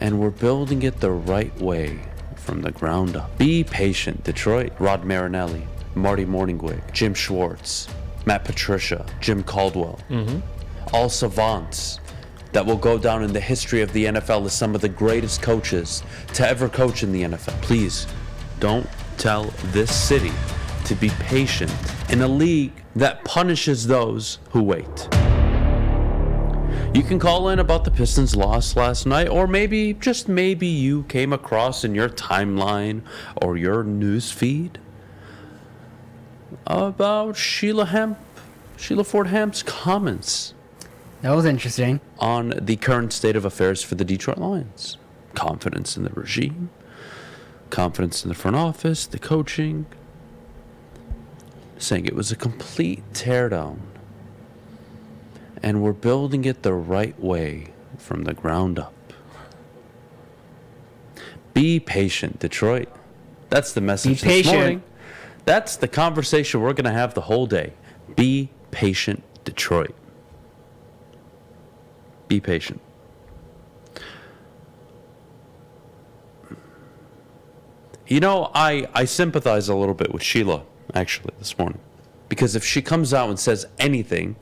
And we're building it the right way from the ground up. Be patient, Detroit. Rod Marinelli, Marty Morningwig, Jim Schwartz, Matt Patricia, Jim Caldwell. All savants that will go down in the history of the NFL as some of the greatest coaches to ever coach in the NFL. Please don't tell this city to be patient in a league that punishes those who wait. You can call in about the Pistons' loss last night, or maybe, just maybe, you came across in your timeline or your news feed about Sheila Ford Hamp's comments. That was interesting. On the current state of affairs for the Detroit Lions. Confidence in the regime, confidence in the front office, the coaching. Saying it was a complete teardown. And we're building it the right way from the ground up. Be patient, Detroit. That's the message this morning. That's the conversation we're going to have the whole day. Be patient, Detroit. Be patient. You know, I sympathize a little bit with Sheila, actually, this morning. Because if she comes out and says anything,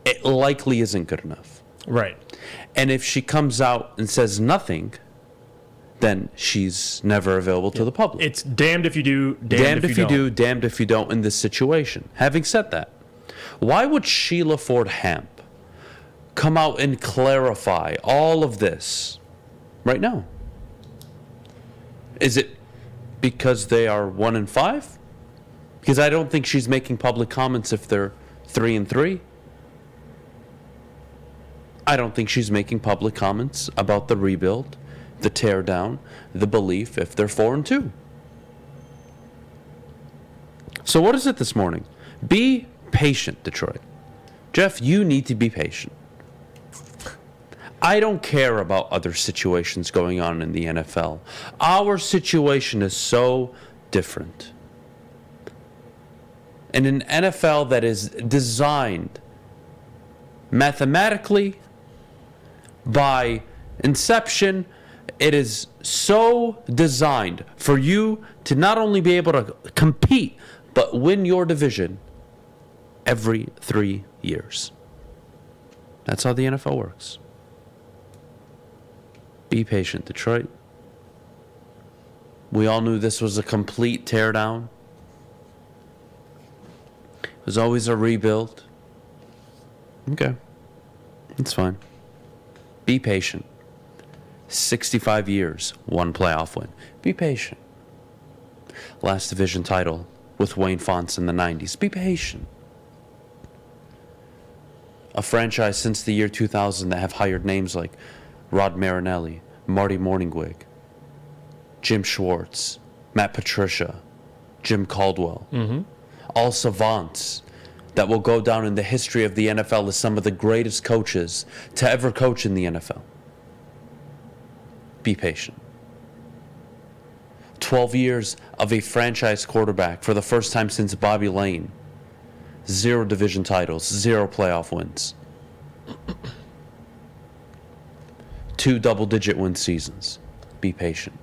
it likely isn't good enough. Right. And if she comes out and says nothing, then she's never available to the public. It's damned if you do, damned if you do, damned if you don't in this situation. Having said that, why would Sheila Ford Hamp come out and clarify all of this right now? Is it because they are 1-5? Because I don't think she's making public comments if they're 3-3. I don't think she's making public comments about the rebuild, the teardown, the belief if they're 4-2. So what is it this morning? Be patient, Detroit. Jeff, you need to be patient. I don't care about other situations going on in the NFL. Our situation is so different. In an NFL that is designed mathematically, by inception, it is so designed for you to not only be able to compete, but win your division every 3 years. That's how the NFL works. Be patient, Detroit. We all knew this was a complete teardown. It was always a rebuild. Okay. It's fine. Be patient. 65 years, one playoff win. Be patient. Last division title with Wayne Fontes in the 90s. Be patient. A franchise since the year 2000 that have hired names like Rod Marinelli, Marty Morningwig, Jim Schwartz, Matt Patricia, Jim Caldwell. All savants that will go down in the history of the NFL as some of the greatest coaches to ever coach in the NFL. Be patient. 12 years of a franchise quarterback for the first time since Bobby Lane. 0 division titles, 0 playoff wins. 2 double-digit win seasons. Be patient.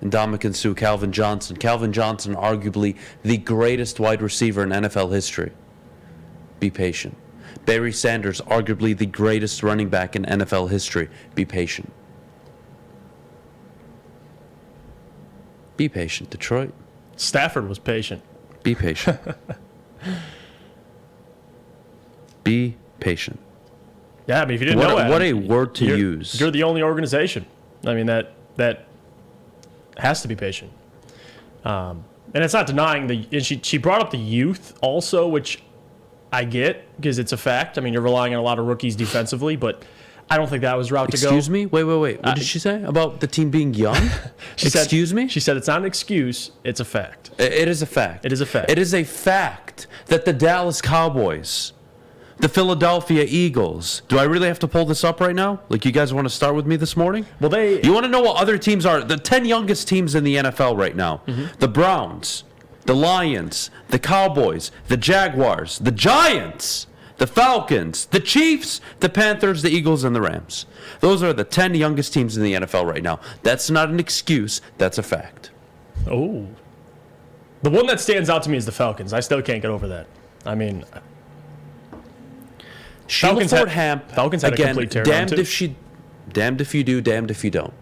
Ndamukong Suh, Calvin Johnson. Calvin Johnson, arguably the greatest wide receiver in NFL history. Be patient. Barry Sanders, arguably the greatest running back in NFL history. Be patient. Be patient, Detroit. Stafford was patient. Be patient. Be patient. Yeah, I mean, if you didn't know that, what a word to use. You're the only organization. I mean, that has to be patient. And it's not denying and she brought up the youth also, which I get because it's a fact. I mean, you're relying on a lot of rookies defensively, but I don't think that was the route to go. Excuse me? Wait. What did she say about the team being young? Excuse me? She said it's not an excuse, it's a fact. It is a fact. It is a fact. It is a fact that the Dallas Cowboys, the Philadelphia Eagles. Do I really have to pull this up right now? Like, you guys want to start with me this morning? Well, You want to know what other teams are? The 10 youngest teams in the NFL right now. The Browns, the Lions, the Cowboys, the Jaguars, the Giants, the Falcons, the Chiefs, the Panthers, the Eagles, and the Rams. Those are the 10 youngest teams in the NFL right now. That's not an excuse. That's a fact. Oh. The one that stands out to me is the Falcons. I still can't get over that. I mean, Sheila Ford Hamp, Falcons had again, a complete tear damned if you do, damned if you don't.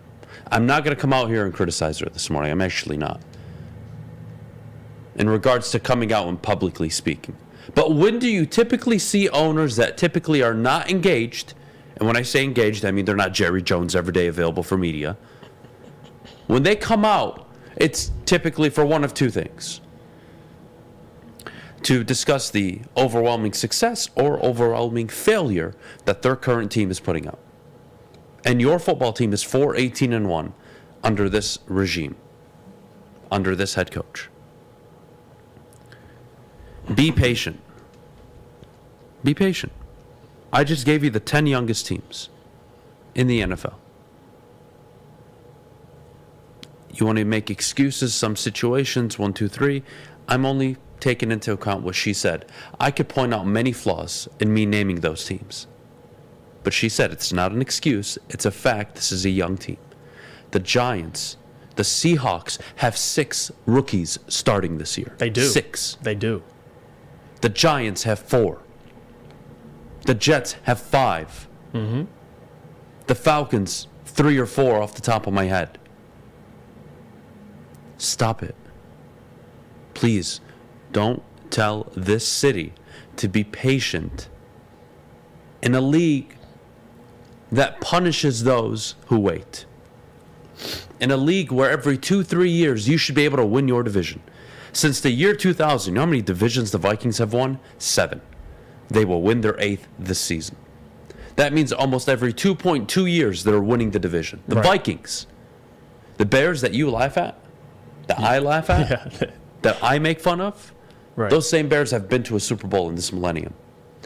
I'm not going to come out here and criticize her this morning. I'm actually not. In regards to coming out and publicly speaking. But when do you typically see owners that typically are not engaged, and when I say engaged, I mean they're not Jerry Jones every day available for media. When they come out, it's typically for one of two things. To discuss the overwhelming success or overwhelming failure that their current team is putting out. And your football team is 4-18-1 under this regime, under this head coach. Be patient. Be patient. I just gave you the 10 youngest teams in the NFL. You want to make excuses, some situations, 1, 2, 3. I'm only taking into account what she said. I could point out many flaws in me naming those teams. But she said it's not an excuse. It's a fact. This is a young team. The Giants, the Seahawks have 6 rookies starting this year. They do. 6. They do. The Giants have 4. The Jets have 5. Mm-hmm. The Falcons, 3 or 4 off the top of my head. Stop it. Please, don't tell this city to be patient in a league that punishes those who wait. In a league where every 2-3 years you should be able to win your division. Since the year 2000, you know how many divisions the Vikings have won? 7. They will win their 8th this season. That means almost every 2.2 years they're winning the division. The Vikings. The Bears that you laugh at, that I laugh at, that I make fun of, those same Bears have been to a Super Bowl in this millennium,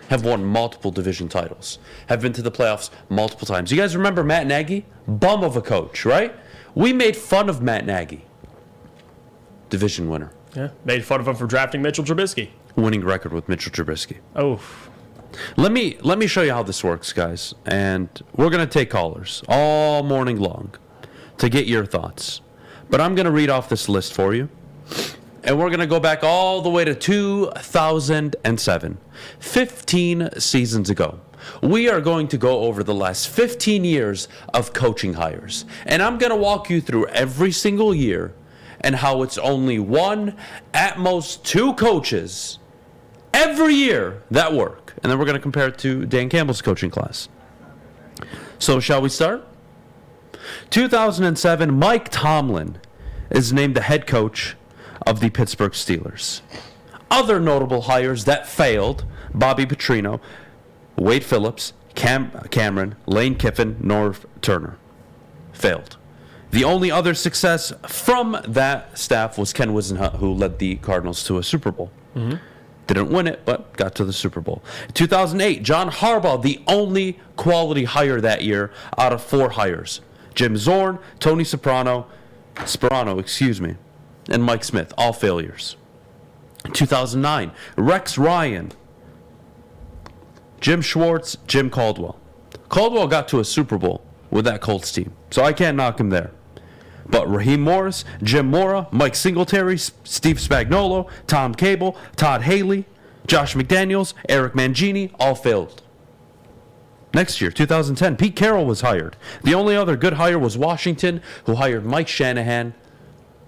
have won multiple division titles, have been to the playoffs multiple times. You guys remember Matt Nagy? Bum of a coach, right? We made fun of Matt Nagy. Division winner. Yeah, made fun of him for drafting Mitchell Trubisky. Winning record with Mitchell Trubisky. Oh. Let me show you how this works, guys. And we're going to take callers all morning long to get your thoughts. But I'm going to read off this list for you. And we're going to go back all the way to 2007, 15 seasons ago. We are going to go over the last 15 years of coaching hires. And I'm going to walk you through every single year and how it's only 1, at most 2 coaches every year that work. And then we're going to compare it to Dan Campbell's coaching class. So shall we start? 2007, Mike Tomlin is named the head coach of the Pittsburgh Steelers. Other notable hires that failed: Bobby Petrino, Wade Phillips, Cameron, Lane Kiffin, Norv Turner. Failed. The only other success from that staff was Ken Wisenhunt, who led the Cardinals to a Super Bowl. Mm-hmm. Didn't win it, but got to the Super Bowl. 2008, John Harbaugh, the only quality hire that year out of 4 hires. Jim Zorn, Tony Sparano, and Mike Smith, all failures. 2009, Rex Ryan, Jim Schwartz, Jim Caldwell. Caldwell got to a Super Bowl with that Colts team, so I can't knock him there. But Raheem Morris, Jim Mora, Mike Singletary, Steve Spagnuolo, Tom Cable, Todd Haley, Josh McDaniels, Eric Mangini, all failed. Next year, 2010, Pete Carroll was hired. The only other good hire was Washington, who hired Mike Shanahan,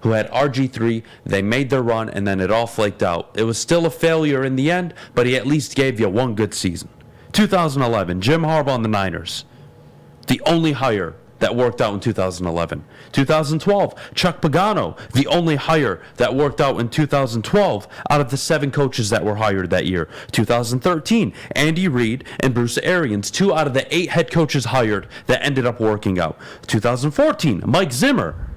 who had RG3. They made their run, and then it all flaked out. It was still a failure in the end, but he at least gave you one good season. 2011, Jim Harbaugh and the Niners. The only hire that worked out in 2011. 2012, Chuck Pagano, the only hire that worked out in 2012 out of the 7 coaches that were hired that year. 2013, Andy Reid and Bruce Arians, 2 out of the 8 head coaches hired that ended up working out. 2014, Mike Zimmer,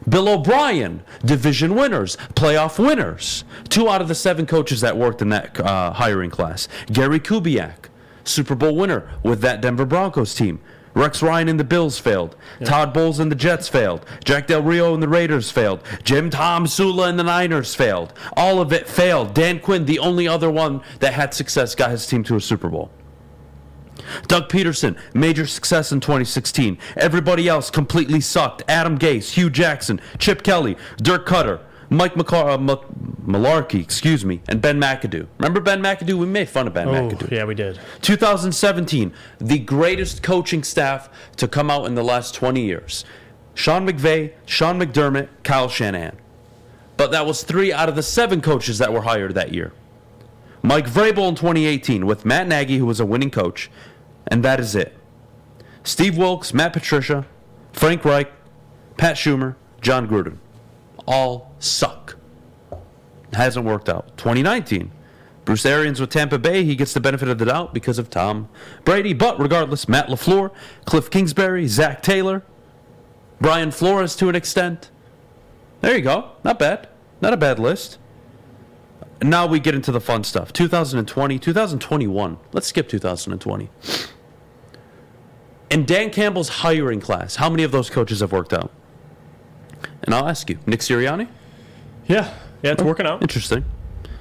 Bill O'Brien, division winners, playoff winners. 2 out of the 7 coaches that worked in that hiring class. Gary Kubiak, Super Bowl winner with that Denver Broncos team. Rex Ryan and the Bills failed. Todd Bowles and the Jets failed. Jack Del Rio and the Raiders failed. Jim Tom Sula and the Niners failed. All of it failed. Dan Quinn, the only other one that had success, got his team to a Super Bowl. Doug Peterson, major success in 2016. Everybody else completely sucked. Adam Gase, Hugh Jackson, Chip Kelly, Dirk Cutter, Mike Malarkey, and Ben McAdoo. Remember Ben McAdoo? We made fun of Ben McAdoo. Yeah, we did. 2017, the greatest coaching staff to come out in the last 20 years. Sean McVay, Sean McDermott, Kyle Shanahan. But that was 3 out of the 7 coaches that were hired that year. Mike Vrabel in 2018 with Matt Nagy, who was a winning coach, and that is it. Steve Wilkes, Matt Patricia, Frank Reich, Pat Schumer, John Gruden. All suck. Hasn't worked out. 2019, Bruce Arians with Tampa Bay. He gets the benefit of the doubt because of Tom Brady. But regardless, Matt LaFleur, Cliff Kingsbury, Zach Taylor, Brian Flores to an extent. There you go. Not bad. Not a bad list. Now we get into the fun stuff. 2020, 2021. Let's skip 2020. In Dan Campbell's hiring class, how many of those coaches have worked out? And I'll ask you, Nick Sirianni? Yeah, it's working out. Interesting.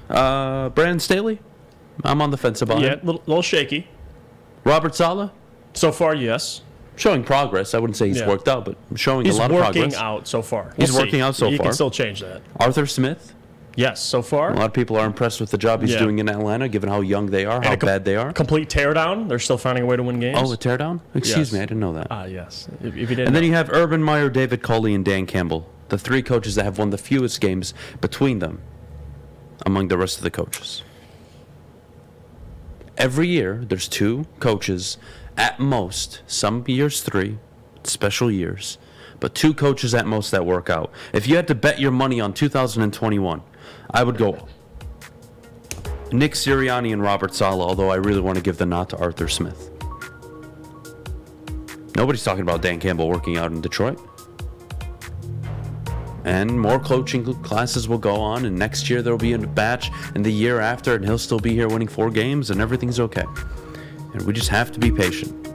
Brandon Staley? I'm on the fence about Yeah, him. a little shaky. Robert Saleh? So far, yes. Showing progress. I wouldn't say he's worked out, but showing a lot of progress. He's working out so far. He's working out so You far. can still change that. Arthur Smith? Yes, so far. A lot of people are impressed with the job he's doing in Atlanta, given how young they are, how bad they are. Complete teardown. They're still finding a way to win games. Oh, a teardown? Excuse me, I didn't know that. Yes. If you didn't And then you have Urban Meyer, David Culley, and Dan Campbell, the 3 coaches that have won the fewest games between them among the rest of the coaches. Every year, there's 2 coaches at most, some years 3, special years, but 2 coaches at most that work out. If you had to bet your money on 2021, I would go Nick Sirianni and Robert Saleh, although I really want to give the nod to Arthur Smith. Nobody's talking about Dan Campbell working out in Detroit. And more coaching classes will go on, and next year there will be a batch, and the year after, and he'll still be here winning 4 games, and everything's okay. And we just have to be patient.